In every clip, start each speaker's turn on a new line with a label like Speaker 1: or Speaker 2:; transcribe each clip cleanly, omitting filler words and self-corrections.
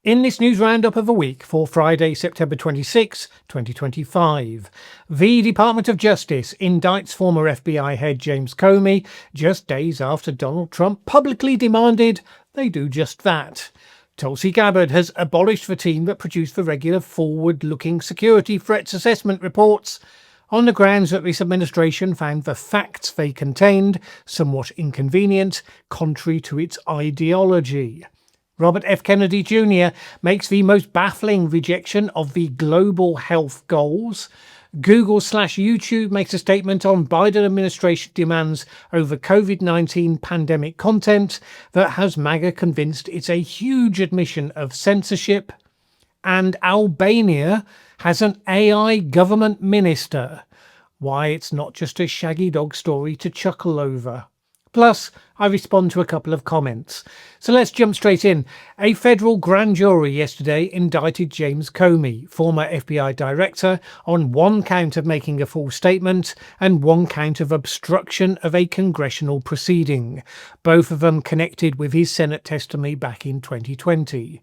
Speaker 1: In this news roundup of a week for Friday, September 26, 2025, the Department of Justice indicts former FBI head James Comey just days after Donald Trump publicly demanded they do just that. Tulsi Gabbard has abolished the team that produced the regular forward-looking security threats assessment reports on the grounds that this administration found the facts they contained somewhat inconvenient, contrary to its ideology. Robert F. Kennedy Jr. makes the most baffling rejection of the global health goals. Google/YouTube makes a statement on Biden administration demands over COVID-19 pandemic content that has MAGA convinced it's a huge admission of censorship. And Albania has an AI government minister. Why it's not just a shaggy dog story to chuckle over. Plus, I respond to a couple of comments. So let's jump straight in. A federal grand jury yesterday indicted James Comey, former FBI director, on one count of making a false statement and one count of obstruction of a congressional proceeding, both of them connected with his Senate testimony back in 2020.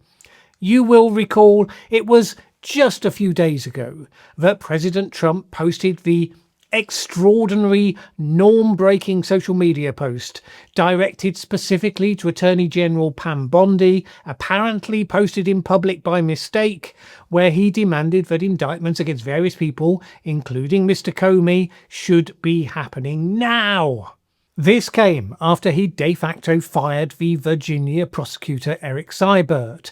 Speaker 1: You will recall it was just a few days ago that President Trump posted the extraordinary norm-breaking social media post directed specifically to Attorney General Pam Bondi, apparently posted in public by mistake, where he demanded that indictments against various people, including Mr. Comey, should be happening now. This came after he de facto fired the Virginia prosecutor Eric Seibert.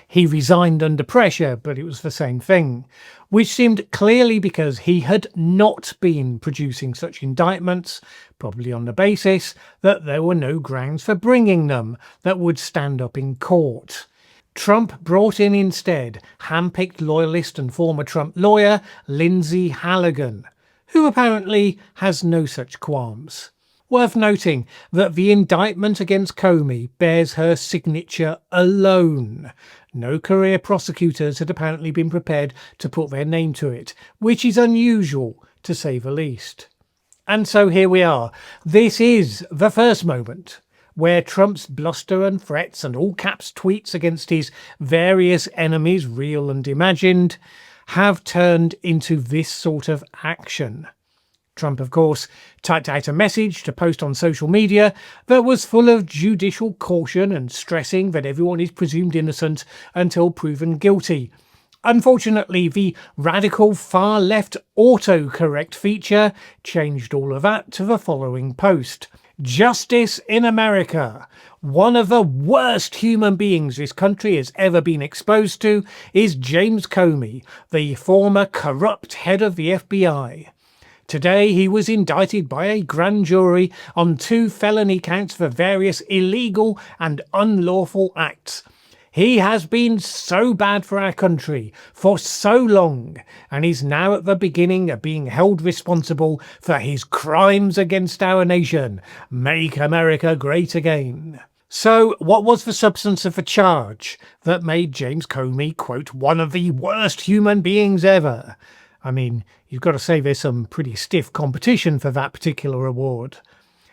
Speaker 1: He resigned under pressure, but it was the same thing, which seemed clearly because he had not been producing such indictments, probably on the basis that there were no grounds for bringing them that would stand up in court. Trump brought in instead hand-picked loyalist and former Trump lawyer Lindsay Halligan, who apparently has no such qualms. Worth noting that the indictment against Comey bears her signature alone. No career prosecutors had apparently been prepared to put their name to it, which is unusual to say the least. And so here we are. This is the first moment where Trump's bluster and threats and all caps tweets against his various enemies, real and imagined, have turned into this sort of action. Trump, of course, typed out a message to post on social media that was full of judicial caution and stressing that everyone is presumed innocent until proven guilty. Unfortunately, the radical far-left autocorrect feature changed all of that to the following post. Justice in America. One of the worst human beings this country has ever been exposed to is James Comey, the former corrupt head of the FBI. Today, he was indicted by a grand jury on 2 felony counts for various illegal and unlawful acts. He has been so bad for our country for so long, and is now at the beginning of being held responsible for his crimes against our nation. Make America great again. So, what was the substance of the charge that made James Comey, quote, one of the worst human beings ever? You've got to say there's some pretty stiff competition for that particular award.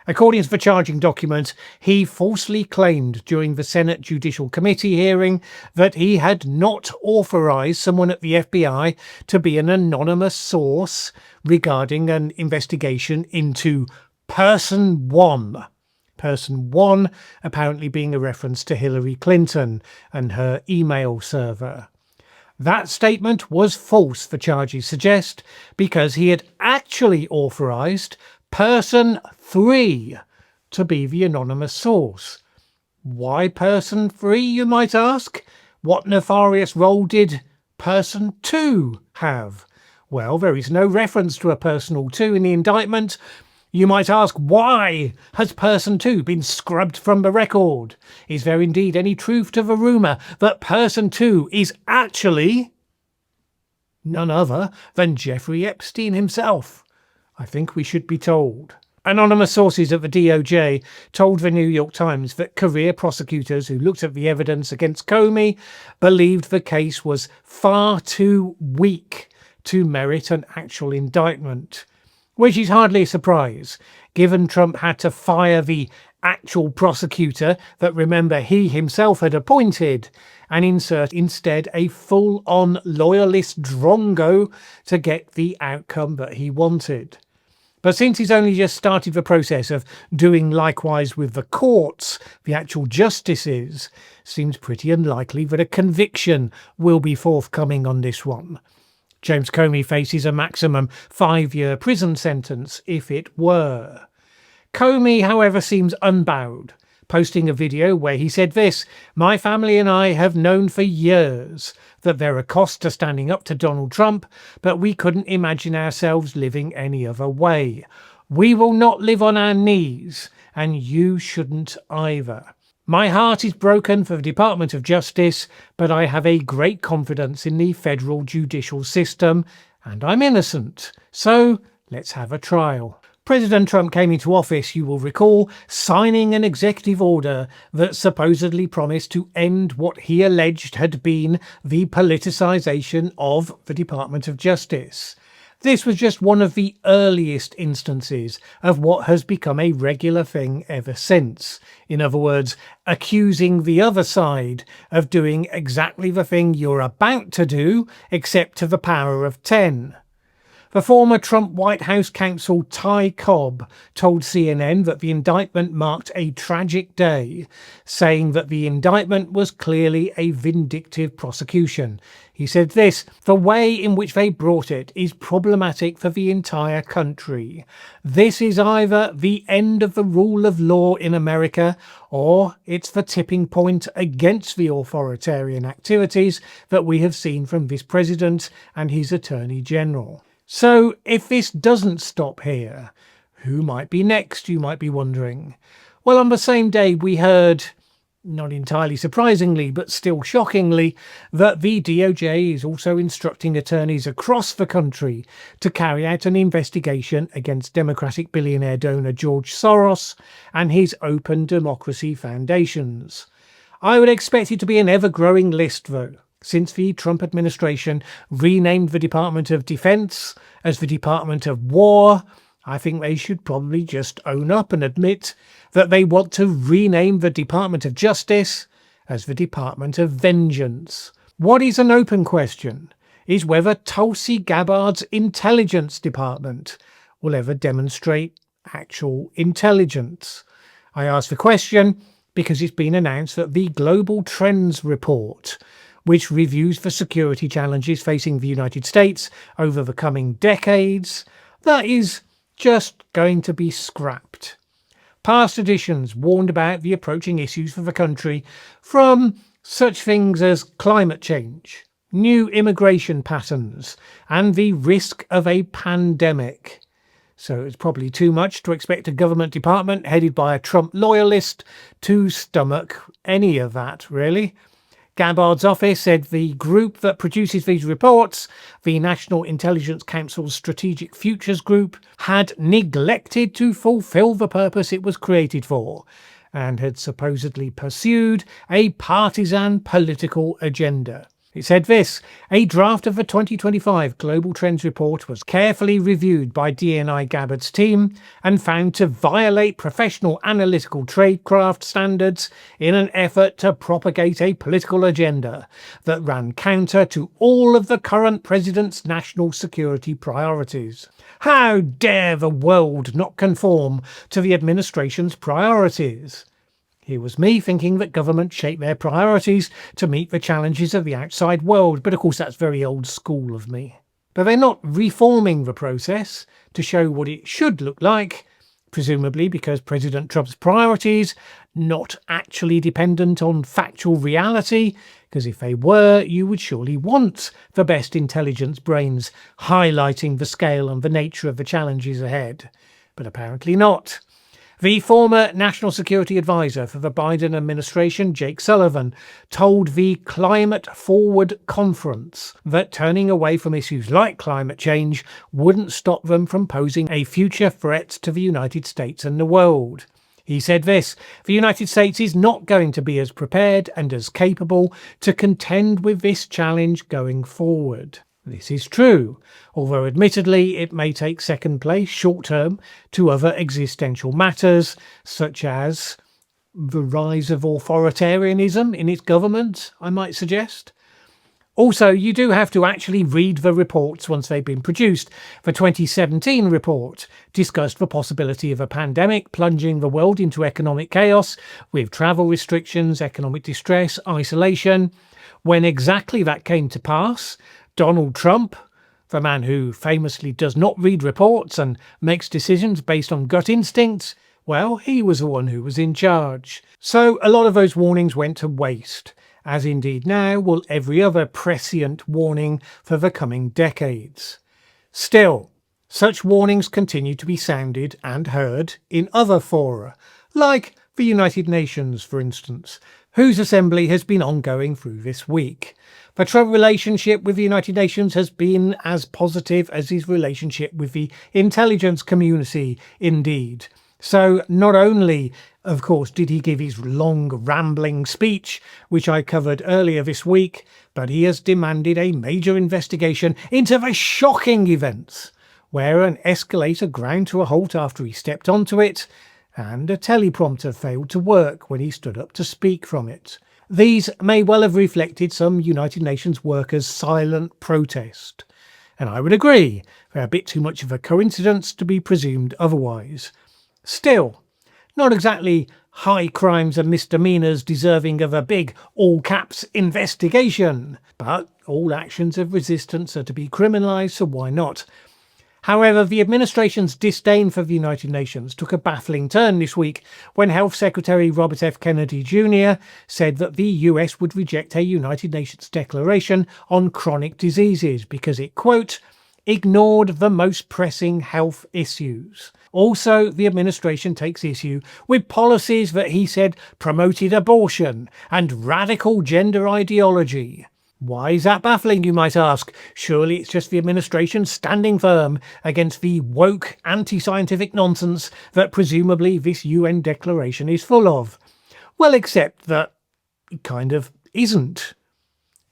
Speaker 1: According to the charging document, he falsely claimed during the Senate Judicial Committee hearing that he had not authorized someone at the FBI to be an anonymous source regarding an investigation into Person 1. Person 1 apparently being a reference to Hillary Clinton and her email server. That statement was false, the charges suggest, because he had actually authorized Person 3 to be the anonymous source. Why Person 3, you might ask? What nefarious role did Person 2 have? Well, there is no reference to a Personal 2 in the indictment. You might ask, why has Person 2 been scrubbed from the record? Is there indeed any truth to the rumour that Person 2 is actually none other than Jeffrey Epstein himself? I think we should be told. Anonymous sources at the DOJ told the New York Times that career prosecutors who looked at the evidence against Comey believed the case was far too weak to merit an actual indictment. Which is hardly a surprise, given Trump had to fire the actual prosecutor that, remember, he himself had appointed, and insert instead a full-on loyalist drongo to get the outcome that he wanted. But since he's only just started the process of doing likewise with the courts, the actual justices, seems pretty unlikely that a conviction will be forthcoming on this one. James Comey faces a maximum 5-year prison sentence if it were. Comey, however, seems unbowed, posting a video where he said this: "My family and I have known for years that there are costs to standing up to Donald Trump, but we couldn't imagine ourselves living any other way. We will not live on our knees, and you shouldn't either. My heart is broken for the Department of Justice, but I have a great confidence in the federal judicial system, and I'm innocent. So let's have a trial." President Trump came into office, you will recall, signing an executive order that supposedly promised to end what he alleged had been the politicization of the Department of Justice. This was just one of the earliest instances of what has become a regular thing ever since. In other words, accusing the other side of doing exactly the thing you're about to do, except to the power of 10. The former Trump White House counsel Ty Cobb told CNN that the indictment marked a tragic day, saying that the indictment was clearly a vindictive prosecution. He said this: "The way in which they brought it is problematic for the entire country. This is either the end of the rule of law in America, or it's the tipping point against the authoritarian activities that we have seen from this president and his attorney general." So if this doesn't stop here, who might be next, you might be wondering? Well, on the same day we heard, not entirely surprisingly, but still shockingly, that the DOJ is also instructing attorneys across the country to carry out an investigation against Democratic billionaire donor George Soros and his Open Democracy Foundations. I would expect it to be an ever-growing list, though, since the Trump administration renamed the Department of Defense as the Department of War. I think they should probably just own up and admit that they want to rename the Department of Justice as the Department of Vengeance. What is an open question is whether Tulsi Gabbard's intelligence department will ever demonstrate actual intelligence. I ask the question because it's been announced that the Global Trends Report, which reviews the security challenges facing the United States over the coming decades, that is just going to be scrapped. Past editions warned about the approaching issues for the country, from such things as climate change, new immigration patterns, and the risk of a pandemic. So it's probably too much to expect a government department headed by a Trump loyalist to stomach any of that, really. Gabbard's office said the group that produces these reports, the National Intelligence Council's Strategic Futures Group, had neglected to fulfill the purpose it was created for, and had supposedly pursued a partisan political agenda. It said this: "A draft of the 2025 Global Trends Report was carefully reviewed by DNI Gabbard's team and found to violate professional analytical tradecraft standards in an effort to propagate a political agenda that ran counter to all of the current president's national security priorities. How dare the world not conform to the administration's priorities?" Here was me thinking that government shape their priorities to meet the challenges of the outside world, but of course that's very old school of me. But they're not reforming the process to show what it should look like, presumably because President Trump's priorities not actually dependent on factual reality, because if they were, you would surely want the best intelligence brains highlighting the scale and the nature of the challenges ahead. But apparently not. The former National Security Advisor for the Biden administration, Jake Sullivan, told the Climate Forward Conference that turning away from issues like climate change wouldn't stop them from posing a future threat to the United States and the world. He said this: "The United States is not going to be as prepared and as capable to contend with this challenge going forward." This is true, although admittedly it may take second place short term to other existential matters, such as the rise of authoritarianism in its government, I might suggest. Also, you do have to actually read the reports once they've been produced. The 2017 report discussed the possibility of a pandemic plunging the world into economic chaos with travel restrictions, economic distress, isolation. When exactly that came to pass, Donald Trump, the man who famously does not read reports and makes decisions based on gut instincts, well, he was the one who was in charge. So a lot of those warnings went to waste, as indeed now will every other prescient warning for the coming decades. Still, such warnings continue to be sounded and heard in other fora, like the United Nations, for instance, whose assembly has been ongoing through this week. The Trump relationship with the United Nations has been as positive as his relationship with the intelligence community, indeed. So not only, of course, did he give his long rambling speech, which I covered earlier this week, but he has demanded a major investigation into the shocking events where an escalator ground to a halt after he stepped onto it, and a teleprompter failed to work when he stood up to speak from it. These may well have reflected some United Nations workers' silent protest. And I would agree, they're a bit too much of a coincidence to be presumed otherwise. Still, not exactly high crimes and misdemeanours deserving of a big all-caps investigation, but all actions of resistance are to be criminalised, so why not? However, the administration's disdain for the United Nations took a baffling turn this week when Health Secretary Robert F. Kennedy Jr. said that the US would reject a United Nations declaration on chronic diseases because it, quote, ignored the most pressing health issues. Also, the administration takes issue with policies that he said promoted abortion and radical gender ideology. Why is that baffling, you might ask? Surely it's just the administration standing firm against the woke anti-scientific nonsense that presumably this UN declaration is full of. Well, except that it kind of isn't.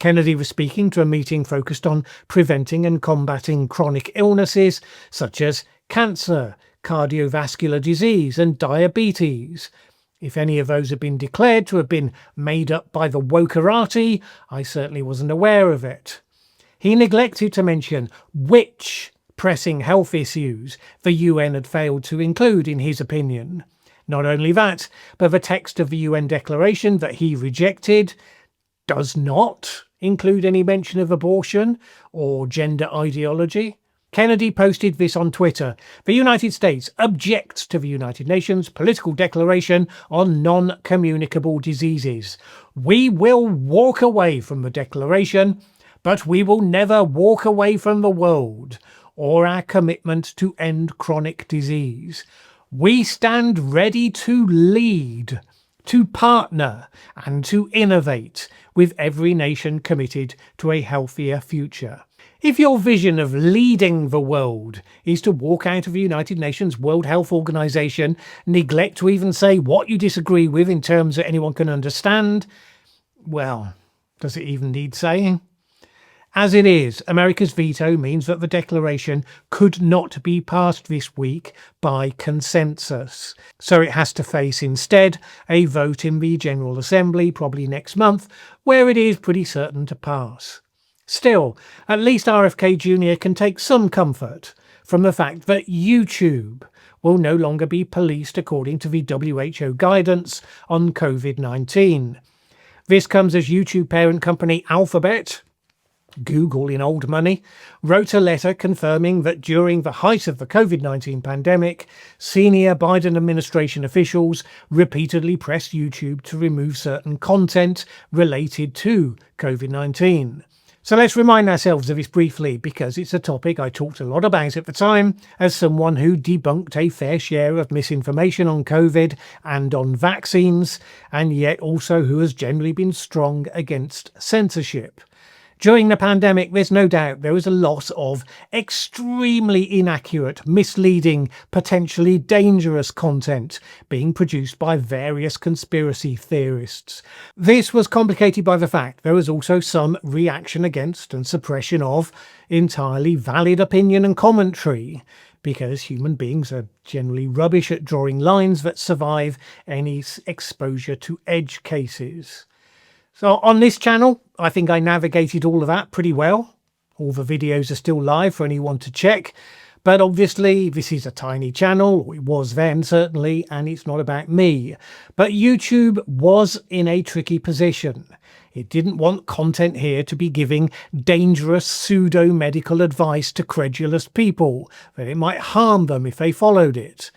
Speaker 1: Kennedy was speaking to a meeting focused on preventing and combating chronic illnesses such as cancer, cardiovascular disease and diabetes. If any of those had been declared to have been made up by the wokerati, I certainly wasn't aware of it. He neglected to mention which pressing health issues the UN had failed to include in his opinion. Not only that, but the text of the UN declaration that he rejected does not include any mention of abortion or gender ideology. Kennedy posted this on Twitter. The United States objects to the United Nations political declaration on non-communicable diseases. We will walk away from the declaration, but we will never walk away from the world or our commitment to end chronic disease. We stand ready to lead, to partner, and to innovate with every nation committed to a healthier future. If your vision of leading the world is to walk out of the United Nations World Health Organization, neglect to even say what you disagree with in terms that anyone can understand, well, does it even need saying? As it is, America's veto means that the declaration could not be passed this week by consensus. So it has to face instead a vote in the General Assembly, probably next month, where it is pretty certain to pass. Still, at least RFK Jr. can take some comfort from the fact that YouTube will no longer be policed according to the WHO guidance on COVID-19. This comes as YouTube parent company Alphabet, Google in old money, wrote a letter confirming that during the height of the COVID-19 pandemic, senior Biden administration officials repeatedly pressed YouTube to remove certain content related to COVID-19. So let's remind ourselves of this briefly, because it's a topic I talked a lot about at the time as someone who debunked a fair share of misinformation on COVID and on vaccines, and yet also who has generally been strong against censorship. During the pandemic, there's no doubt there was a lot of extremely inaccurate, misleading, potentially dangerous content being produced by various conspiracy theorists. This was complicated by the fact there was also some reaction against and suppression of entirely valid opinion and commentary, because human beings are generally rubbish at drawing lines that survive any exposure to edge cases. So on this channel, I think I navigated all of that pretty well. All the videos are still live for anyone to check. But obviously, this is a tiny channel, or it was then certainly, and it's not about me. But YouTube was in a tricky position. It didn't want content here to be giving dangerous pseudo-medical advice to credulous people, that it might harm them if they followed it.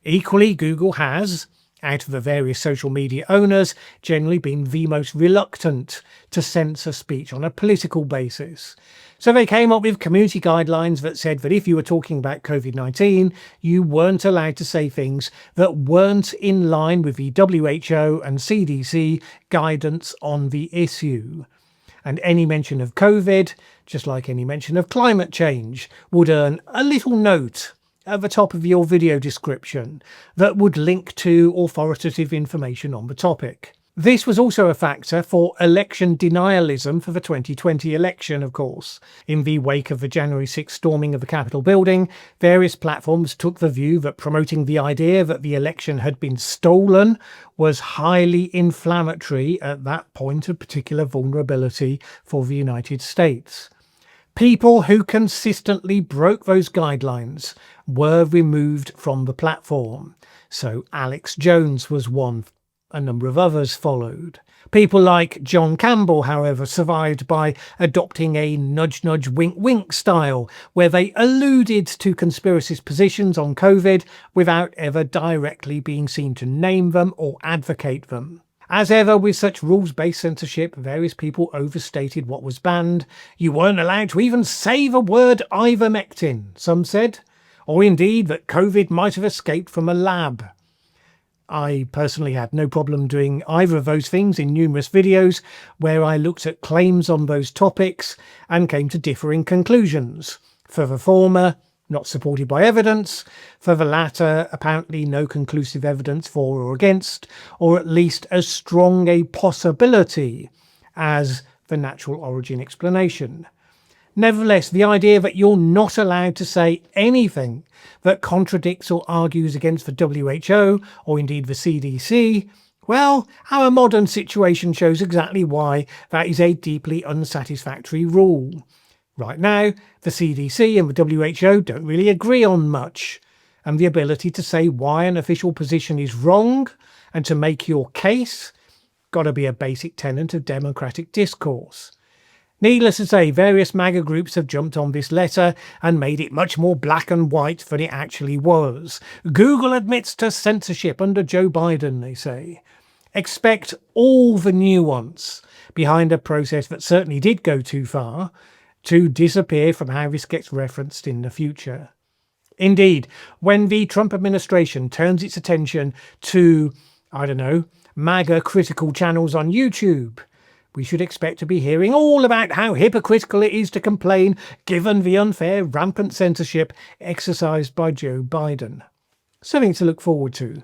Speaker 1: Equally, Google has, out of the various social media owners, generally been the most reluctant to censor speech on a political basis. So they came up with community guidelines that said that if you were talking about COVID-19, you weren't allowed to say things that weren't in line with the WHO and CDC guidance on the issue. And any mention of COVID, just like any mention of climate change, would earn a little note at the top of your video description that would link to authoritative information on the topic. This was also a factor for election denialism for the 2020 election, of course. In the wake of the January 6th storming of the Capitol building, various platforms took the view that promoting the idea that the election had been stolen was highly inflammatory at that point of particular vulnerability for the United States. People who consistently broke those guidelines were removed from the platform. So Alex Jones was one. A number of others followed. People like John Campbell, however, survived by adopting a nudge-nudge wink-wink style, where they alluded to conspiracist positions on COVID without ever directly being seen to name them or advocate them. As ever with such rules-based censorship, various people overstated what was banned. You weren't allowed to even say the word ivermectin, some said, or indeed that COVID might have escaped from a lab. I personally had no problem doing either of those things in numerous videos where I looked at claims on those topics and came to differing conclusions. For the former, not supported by evidence. For the latter, apparently no conclusive evidence for or against, or at least as strong a possibility as the natural origin explanation. Nevertheless, the idea that you're not allowed to say anything that contradicts or argues against the WHO or indeed the CDC, well, our modern situation shows exactly why that is a deeply unsatisfactory rule. Right now, the CDC and the WHO don't really agree on much, and the ability to say why an official position is wrong and to make your case got to be a basic tenet of democratic discourse. Needless to say, various MAGA groups have jumped on this letter and made it much more black and white than it actually was. Google admits to censorship under Joe Biden, they say. Expect all the nuance behind a process that certainly did go too far to disappear from how this gets referenced in the future. Indeed, when the Trump administration turns its attention to, MAGA critical channels on YouTube, we should expect to be hearing all about how hypocritical it is to complain given the unfair, rampant censorship exercised by Joe Biden. Something to look forward to.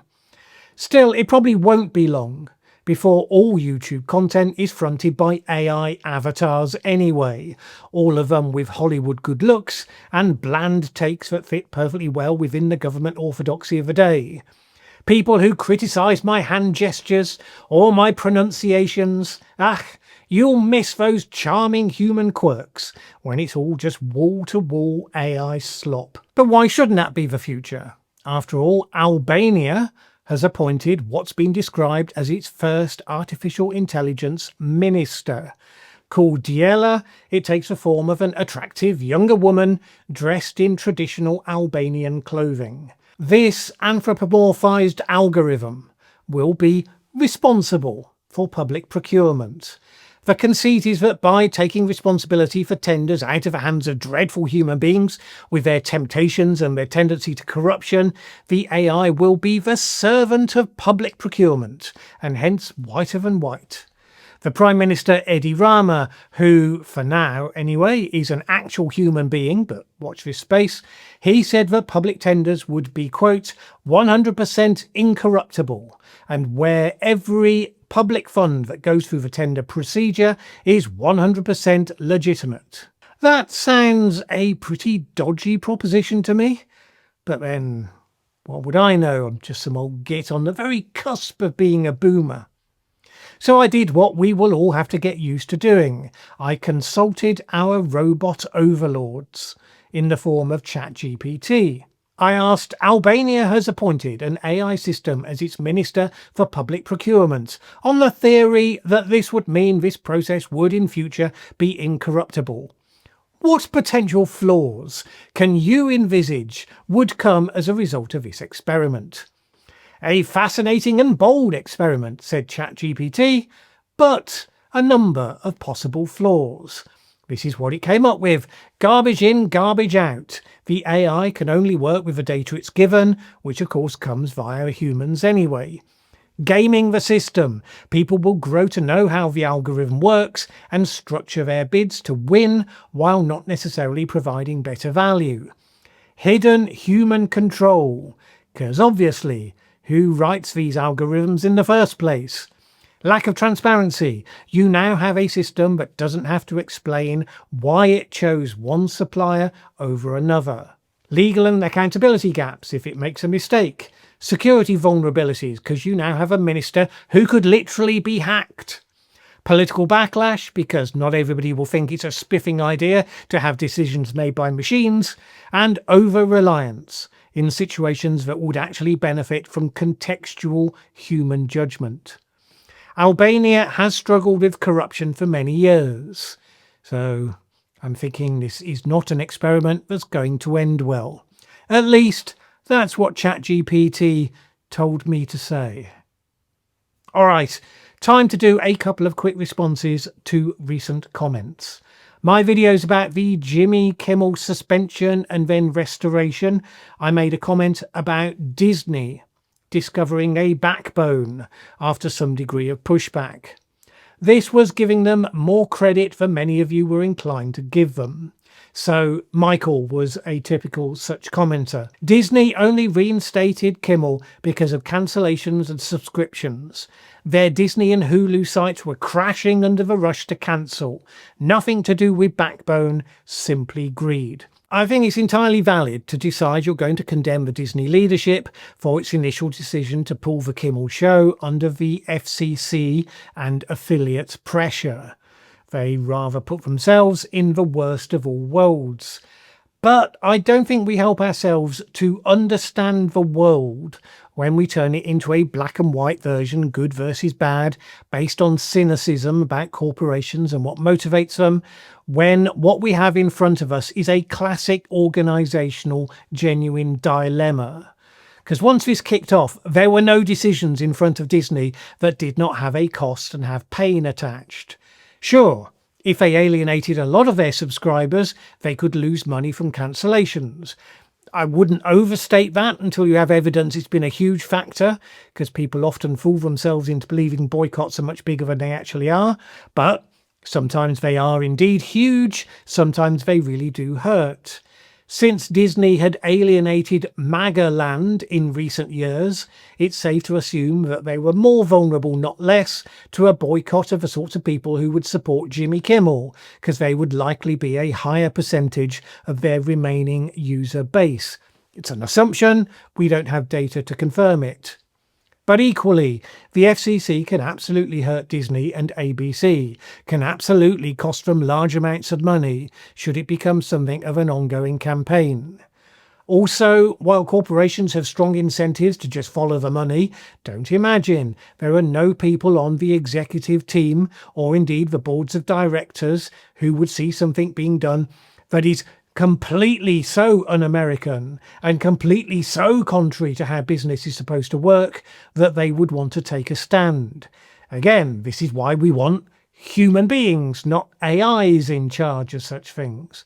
Speaker 1: Still, it probably won't be long before all YouTube content is fronted by AI avatars anyway, all of them with Hollywood good looks and bland takes that fit perfectly well within the government orthodoxy of the day. People who criticise my hand gestures or my pronunciations, you'll miss those charming human quirks when it's all just wall-to-wall AI slop. But why shouldn't that be the future? After all, Albania has appointed what's been described as its first artificial intelligence minister. Called Diela, it takes the form of an attractive younger woman dressed in traditional Albanian clothing. This anthropomorphized algorithm will be responsible for public procurement. The conceit is that by taking responsibility for tenders out of the hands of dreadful human beings with their temptations and their tendency to corruption, the AI will be the servant of public procurement and hence whiter than white. The Prime Minister Edi Rama, who, for now anyway, is an actual human being, but watch this space, he said that public tenders would be, quote, 100% incorruptible, and where every public fund that goes through the tender procedure is 100% legitimate. That sounds a pretty dodgy proposition to me, but then what would I know? I'm just some old git on the very cusp of being a boomer. So I did what we will all have to get used to doing. I consulted our robot overlords in the form of ChatGPT. I asked, Albania has appointed an AI system as its Minister for Public Procurement on the theory that this would mean this process would in future be incorruptible. What potential flaws can you envisage would come as a result of this experiment? A fascinating and bold experiment, said ChatGPT, but a number of possible flaws. This is what it came up with. Garbage in, garbage out. The AI can only work with the data it's given, which of course comes via humans anyway. Gaming the system. People will grow to know how the algorithm works and structure their bids to win while not necessarily providing better value. Hidden human control. Because obviously, who writes these algorithms in the first place? Lack of transparency. You now have a system that doesn't have to explain why it chose one supplier over another. Legal and accountability gaps if it makes a mistake. Security vulnerabilities because you now have a minister who could literally be hacked. Political backlash because not everybody will think it's a spiffing idea to have decisions made by machines. And over-reliance in situations that would actually benefit from contextual human judgment. Albania has struggled with corruption for many years, so I'm thinking this is not an experiment that's going to end well. At least that's what ChatGPT told me to say. Alright, time to do a couple of quick responses to recent comments. My videos about the Jimmy Kimmel suspension and then restoration, I made a comment about Disney discovering a backbone after some degree of pushback. This was giving them more credit than many of you were inclined to give them. So Michael was a typical such commenter. Disney only reinstated Kimmel because of cancellations and subscriptions. Their Disney and Hulu sites were crashing under the rush to cancel. Nothing to do with backbone, simply greed. I think it's entirely valid to decide you're going to condemn the Disney leadership for its initial decision to pull the Kimmel show under the FCC and affiliate pressure. They rather put themselves in the worst of all worlds. But I don't think we help ourselves to understand the world when we turn it into a black and white version, good versus bad, based on cynicism about corporations and what motivates them, when what we have in front of us is a classic organisational genuine dilemma. Because once this kicked off, there were no decisions in front of Disney that did not have a cost and have pain attached. Sure, if they alienated a lot of their subscribers, they could lose money from cancellations. I wouldn't overstate that until you have evidence it's been a huge factor, because people often fool themselves into believing boycotts are much bigger than they actually are. But sometimes they are indeed huge, sometimes they really do hurt. Since Disney had alienated MAGA land in recent years, it's safe to assume that they were more vulnerable, not less, to a boycott of the sorts of people who would support Jimmy Kimmel, because they would likely be a higher percentage of their remaining user base. It's an assumption, we don't have data to confirm it. But equally, the FCC can absolutely hurt Disney and ABC, can absolutely cost them large amounts of money should it become something of an ongoing campaign. Also, while corporations have strong incentives to just follow the money, don't imagine there are no people on the executive team or indeed the boards of directors who would see something being done that is completely so un-American and completely so contrary to how business is supposed to work that they would want to take a stand. Again, this is why we want human beings, not AIs, in charge of such things.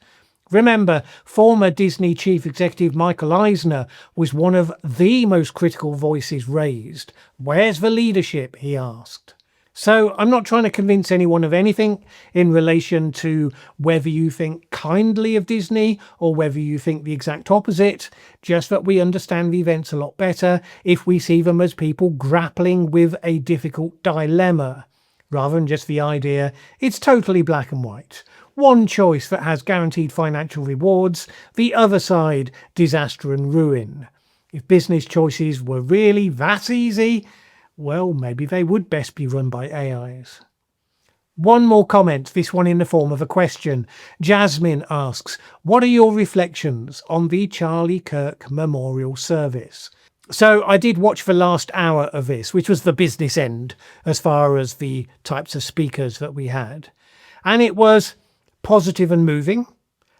Speaker 1: Remember, former Disney chief executive Michael Eisner was one of the most critical voices raised. Where's the leadership, he asked. So I'm not trying to convince anyone of anything in relation to whether you think kindly of Disney or whether you think the exact opposite, just that we understand the events a lot better if we see them as people grappling with a difficult dilemma, rather than just the idea it's totally black and white. One choice that has guaranteed financial rewards, the other side disaster and ruin. If business choices were really that easy, well, maybe they would best be run by AIs. One more comment, this one in the form of a question. Jasmine asks, what are your reflections on the Charlie Kirk memorial service? So I did watch the last hour of this, which was the business end as far as the types of speakers that we had. And it was positive and moving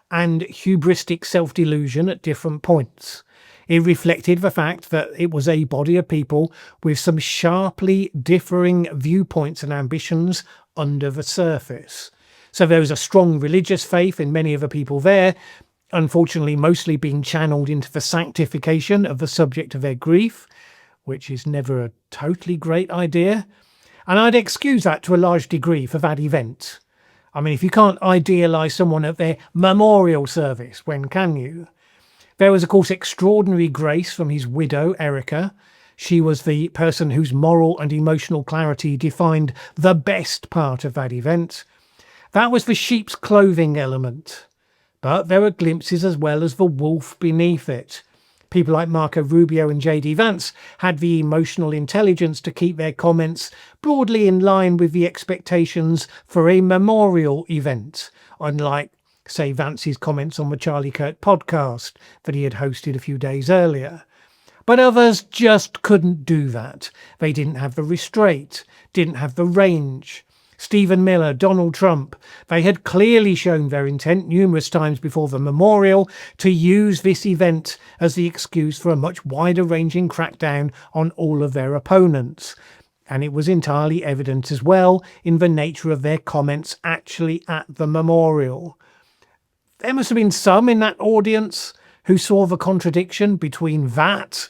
Speaker 1: and hubristic self-delusion at different points. It reflected the fact that it was a body of people with some sharply differing viewpoints and ambitions under the surface. So there was a strong religious faith in many of the people there, unfortunately mostly being channeled into the sanctification of the subject of their grief, which is never a totally great idea. And I'd excuse that to a large degree for that event. I mean, if you can't idealise someone at their memorial service, when can you? There was, of course, extraordinary grace from his widow, Erica. She was the person whose moral and emotional clarity defined the best part of that event. That was the sheep's clothing element. But there were glimpses as well as the wolf beneath it. People like Marco Rubio and J.D. Vance had the emotional intelligence to keep their comments broadly in line with the expectations for a memorial event, unlike, say, Vance's comments on the Charlie Kirk podcast that he had hosted a few days earlier. But others just couldn't do that. They didn't have the restraint, didn't have the range. Stephen Miller, Donald Trump, they had clearly shown their intent numerous times before the memorial to use this event as the excuse for a much wider-ranging crackdown on all of their opponents. And it was entirely evident as well in the nature of their comments actually at the memorial. There must have been some in that audience who saw the contradiction between that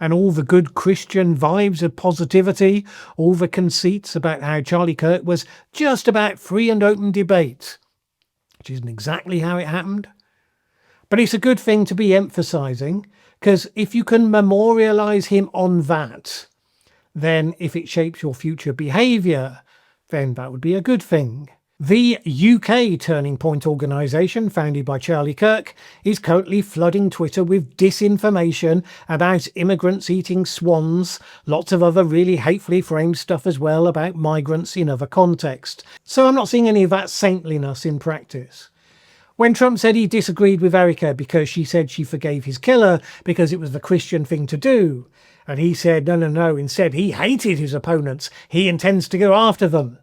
Speaker 1: and all the good Christian vibes of positivity, all the conceits about how Charlie Kirk was just about free and open debate, which isn't exactly how it happened. But it's a good thing to be emphasising, because if you can memorialise him on that, then if it shapes your future behaviour, then that would be a good thing. The UK Turning Point organisation, founded by Charlie Kirk, is currently flooding Twitter with disinformation about immigrants eating swans, lots of other really hatefully framed stuff as well about migrants in other contexts. So I'm not seeing any of that saintliness in practice. When Trump said he disagreed with Erica because she said she forgave his killer because it was the Christian thing to do, and he said no, instead he hated his opponents, he intends to go after them.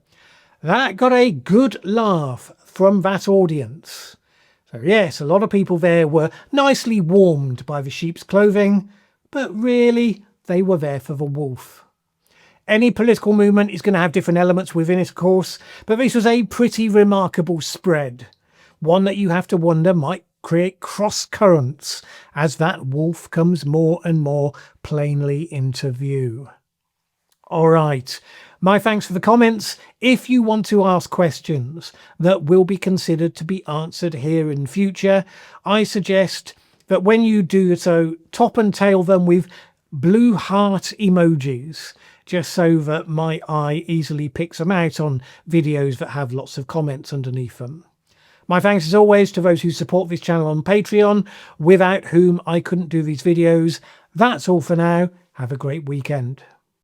Speaker 1: That got a good laugh from that audience. So yes, a lot of people there were nicely warmed by the sheep's clothing, but really they were there for the wolf. Any political movement is going to have different elements within it, of course, but this was a pretty remarkable spread. One that you have to wonder might create cross currents as that wolf comes more and more plainly into view. All right. My thanks for the comments. If you want to ask questions that will be considered to be answered here in future, I suggest that when you do so, top and tail them with blue heart emojis, just so that my eye easily picks them out on videos that have lots of comments underneath them. My thanks as always to those who support this channel on Patreon, without whom I couldn't do these videos. That's all for now. Have a great weekend.